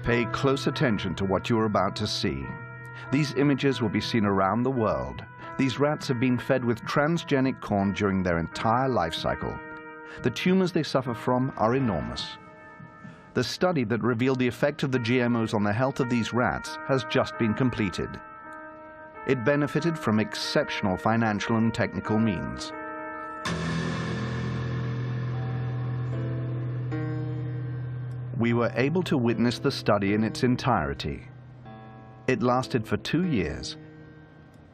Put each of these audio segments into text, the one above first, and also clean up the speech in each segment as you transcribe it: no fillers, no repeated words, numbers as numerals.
Pay close attention to what you are about to see. These images will be seen around the world. These rats have been fed with transgenic corn during their entire life cycle. The tumors they suffer from are enormous. The study that revealed the effect of the GMOs on the health of these rats has just been completed. It benefited from exceptional financial and technical means. We were able to witness the study in its entirety. It lasted for 2 years.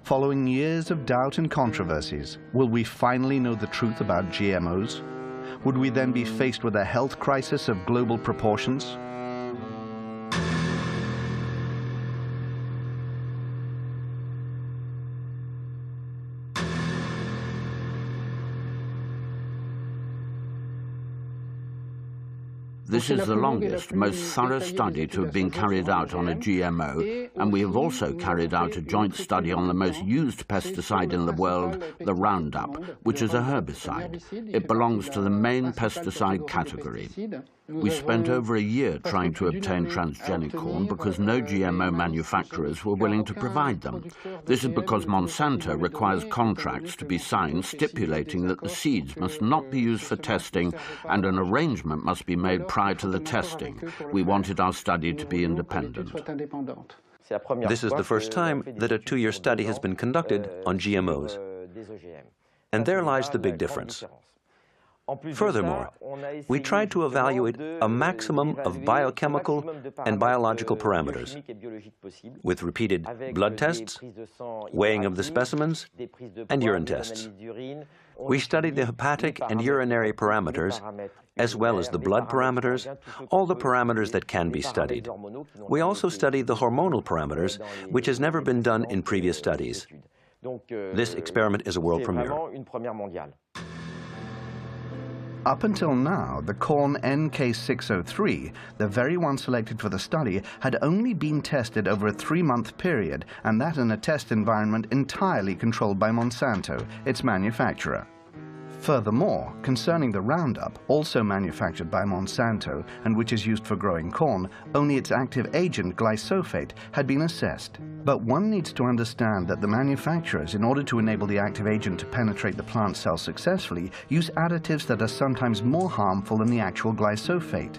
Following years of doubt and controversies, will we finally know the truth about GMOs? Would we then be faced with a health crisis of global proportions? This is the longest, most thorough study to have been carried out on a GMO, and we have also carried out a joint study on the most used pesticide in the world, the Roundup, which is a herbicide. It belongs to the main pesticide category. We spent over a year trying to obtain transgenic corn because no GMO manufacturers were willing to provide them. This is because Monsanto requires contracts to be signed stipulating that the seeds must not be used for testing and an arrangement must be made prior to the testing. We wanted our study to be independent. This is the first time that a 2-year study has been conducted on GMOs. And there lies the big difference. Furthermore, we tried to evaluate a maximum of biochemical and biological parameters with repeated blood tests, weighing of the specimens, and urine tests. We studied the hepatic and urinary parameters, as well as the blood parameters, all the parameters that can be studied. We also studied the hormonal parameters, which has never been done in previous studies. This experiment is a world premiere. Up until now, the corn NK603, the very one selected for the study, had only been tested over a 3-month period, and that in a test environment entirely controlled by Monsanto, its manufacturer. Furthermore, concerning the Roundup, also manufactured by Monsanto and which is used for growing corn, only its active agent, glyphosate, had been assessed. But one needs to understand that the manufacturers, in order to enable the active agent to penetrate the plant cell successfully, use additives that are sometimes more harmful than the actual glyphosate.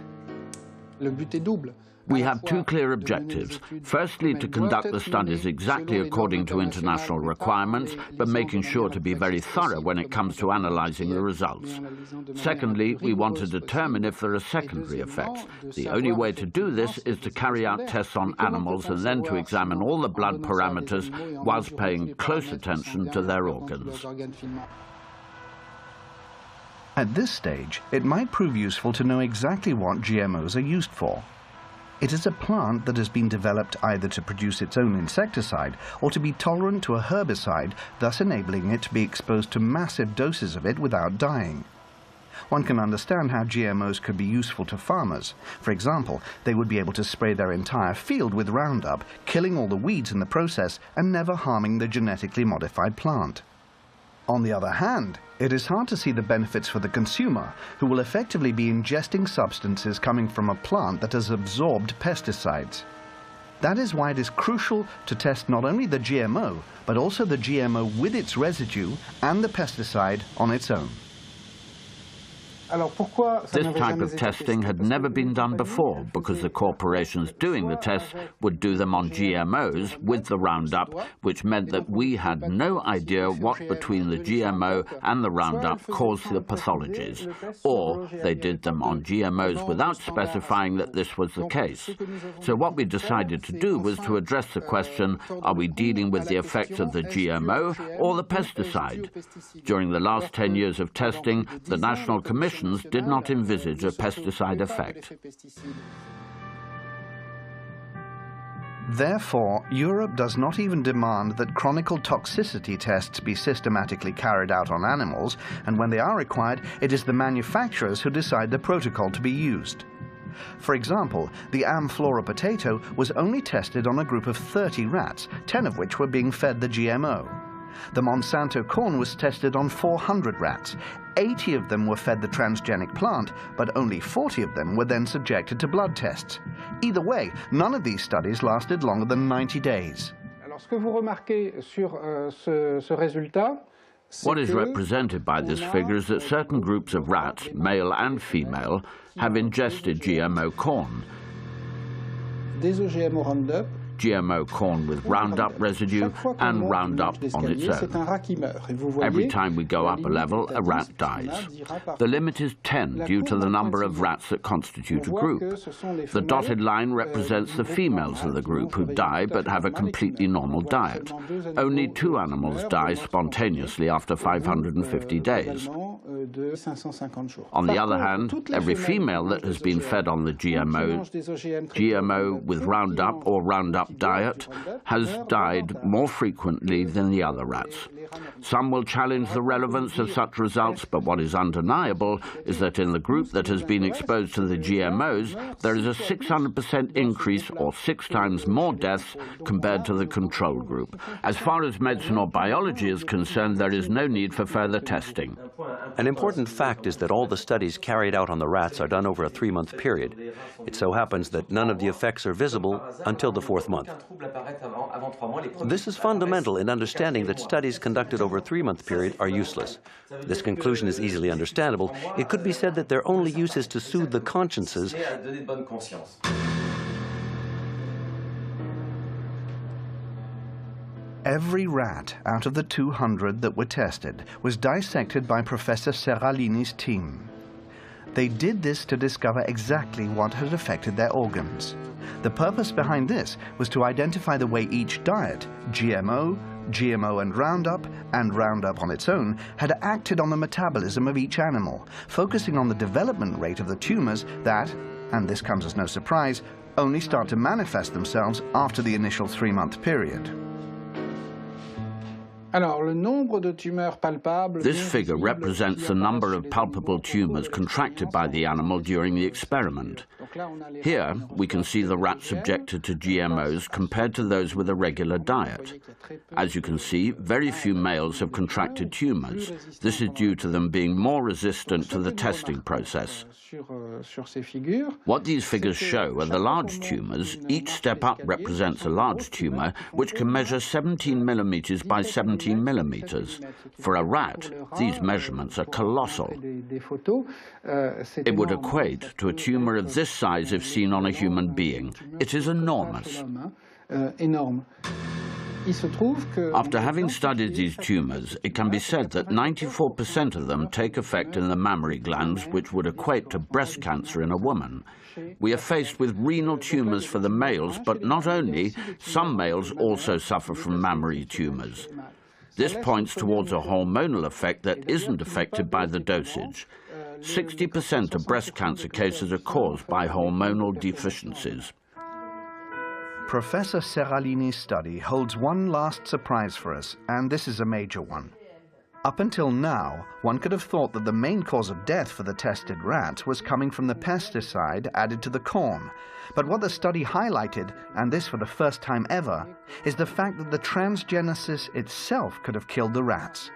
We have 2 clear objectives. Firstly, to conduct the studies exactly according to international requirements, but making sure to be very thorough when it comes to analyzing the results. Secondly, we want to determine if there are secondary effects. The only way to do this is to carry out tests on animals and then to examine all the blood parameters whilst paying close attention to their organs. At this stage, it might prove useful to know exactly what GMOs are used for. It is a plant that has been developed either to produce its own insecticide or to be tolerant to a herbicide, thus enabling it to be exposed to massive doses of it without dying. One can understand how GMOs could be useful to farmers. For example, they would be able to spray their entire field with Roundup, killing all the weeds in the process and never harming the genetically modified plant. On the other hand, it is hard to see the benefits for the consumer, who will effectively be ingesting substances coming from a plant that has absorbed pesticides. That is why it is crucial to test not only the GMO, but also the GMO with its residue and the pesticide on its own. This type of testing had never been done before because the corporations doing the tests would do them on GMOs with the Roundup, which meant that we had no idea what between the GMO and the Roundup caused the pathologies, or they did them on GMOs without specifying that this was the case. So what we decided to do was to address the question, are we dealing with the effects of the GMO or the pesticide? During the last 10 years of testing, the National Commission did not envisage a pesticide effect. Therefore, Europe does not even demand that chronicle toxicity tests be systematically carried out on animals, and when they are required, it is the manufacturers who decide the protocol to be used. For example, the Amflora potato was only tested on a group of 30 rats, 10 of which were being fed the GMO. The Monsanto corn was tested on 400 rats. 80 of them were fed the transgenic plant, but only 40 of them were then subjected to blood tests. Either way, none of these studies lasted longer than 90 days. What is represented by this figure is that certain groups of rats, male and female, have ingested GMO corn. GMO corn with Roundup residue and Roundup on its own. Every time we go up a level, a rat dies. The limit is 10 due to the number of rats that constitute a group. The dotted line represents the females of the group who die but have a completely normal diet. Only 2 animals die spontaneously after 550 days. On the other hand, every female that has been fed on the GMO with Roundup or Roundup diet has died more frequently than the other rats. Some will challenge the relevance of such results, but what is undeniable is that in the group that has been exposed to the GMOs, there is a 600% increase, or 6 times more deaths, compared to the control group. As far as medicine or biology is concerned, there is no need for further testing. An important fact is that all the studies carried out on the rats are done over a 3-month period. It so happens that none of the effects are visible until the 4th month. This is fundamental in understanding that studies conducted over a 3-month period are useless. This conclusion is easily understandable. It could be said that their only use is to soothe the consciences. Every rat out of the 200 that were tested was dissected by Professor Seralini's team. They did this to discover exactly what had affected their organs. The purpose behind this was to identify the way each diet, GMO and Roundup on its own, had acted on the metabolism of each animal, focusing on the development rate of the tumors that, and this comes as no surprise, only start to manifest themselves after the initial 3-month period. This figure represents the number of palpable tumors contracted by the animal during the experiment. Here, we can see the rats subjected to GMOs compared to those with a regular diet. As you can see, very few males have contracted tumors. This is due to them being more resistant to the testing process. What these figures show are the large tumors. Each step up represents a large tumor, which can measure 17 millimeters by 17 millimeters. For a rat, these measurements are colossal. It would equate to a tumor of this size if seen on a human being. It is enormous. After having studied these tumors, it can be said that 94% of them take effect in the mammary glands, which would equate to breast cancer in a woman. We are faced with renal tumors for the males, but not only, some males also suffer from mammary tumors. This points towards a hormonal effect that isn't affected by the dosage. 60% of breast cancer cases are caused by hormonal deficiencies. Professor Seralini's study holds one last surprise for us, and this is a major one. Up until now, one could have thought that the main cause of death for the tested rats was coming from the pesticide added to the corn. But what the study highlighted, and this for the first time ever, is the fact that the transgenesis itself could have killed the rats.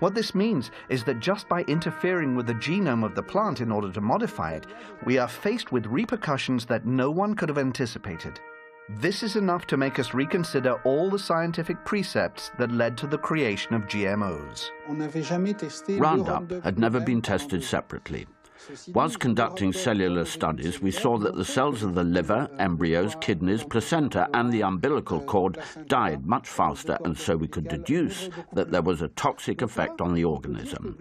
What this means is that just by interfering with the genome of the plant in order to modify it, we are faced with repercussions that no one could have anticipated. This is enough to make us reconsider all the scientific precepts that led to the creation of GMOs. Roundup had never been tested separately. Whilst conducting cellular studies, we saw that the cells of the liver, embryos, kidneys, placenta and the umbilical cord died much faster, and so we could deduce that there was a toxic effect on the organism.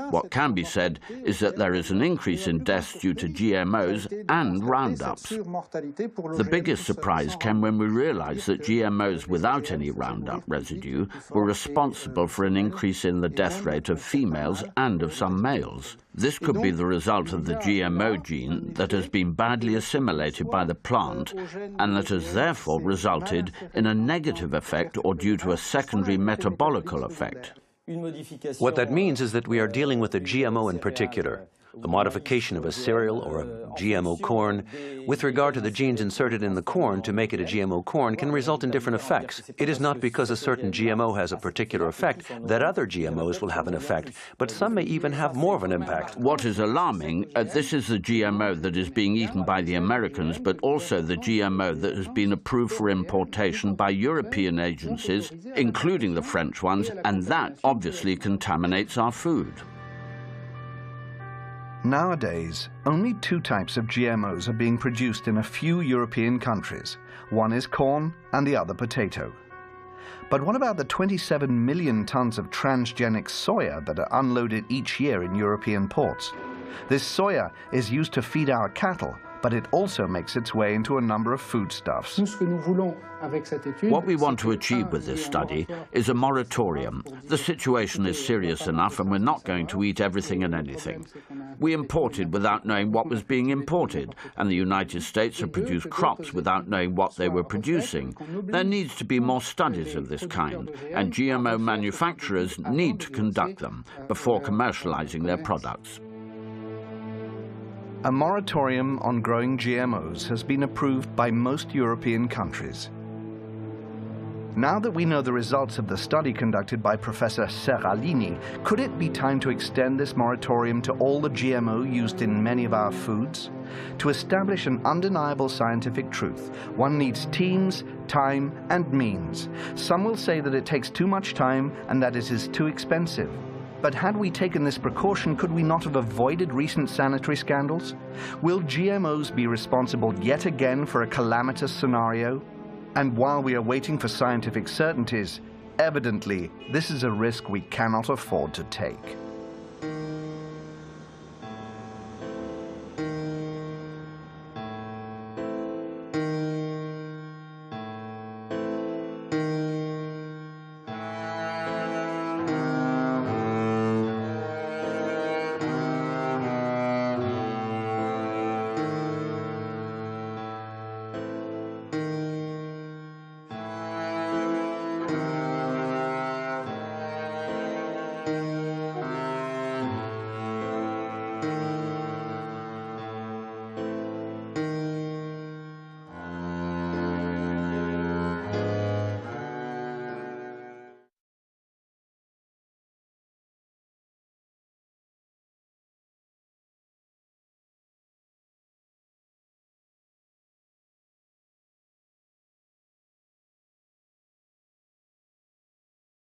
What can be said is that there is an increase in deaths due to GMOs and Roundups. The biggest surprise came when we realized that GMOs without any Roundup residue were responsible for an increase in the death rate of females and of some males. This could be the result of the GMO gene that has been badly assimilated by the plant and that has therefore resulted in a negative effect or due to a secondary metabolical effect. What that means is that we are dealing with a GMO in particular. a modification of a cereal or a GMO corn, with regard to the genes inserted in the corn to make it a GMO corn, can result in different effects. It is not because a certain GMO has a particular effect that other GMOs will have an effect, but some may even have more of an impact. What is alarming, this is the GMO that is being eaten by the Americans, but also the GMO that has been approved for importation by European agencies, including the French ones, and that obviously contaminates our food. Nowadays, only 2 types of GMOs are being produced in a few European countries. One is corn and the other potato. But what about the 27 million tons of transgenic soya that are unloaded each year in European ports? This soya is used to feed our cattle, but it also makes its way into a number of foodstuffs. What we want to achieve with this study is a moratorium. The situation is serious enough and we're not going to eat everything and anything. We imported without knowing what was being imported, and the United States have produced crops without knowing what they were producing. There needs to be more studies of this kind, and GMO manufacturers need to conduct them before commercializing their products. A moratorium on growing GMOs has been approved by most European countries. Now that we know the results of the study conducted by Professor Serralini, could it be time to extend this moratorium to all the GMO used in many of our foods? To establish an undeniable scientific truth, one needs teams, time, and means. Some will say that it takes too much time and that it is too expensive. But had we taken this precaution, could we not have avoided recent sanitary scandals? Will GMOs be responsible yet again for a calamitous scenario? And while we are waiting for scientific certainties, evidently, this is a risk we cannot afford to take.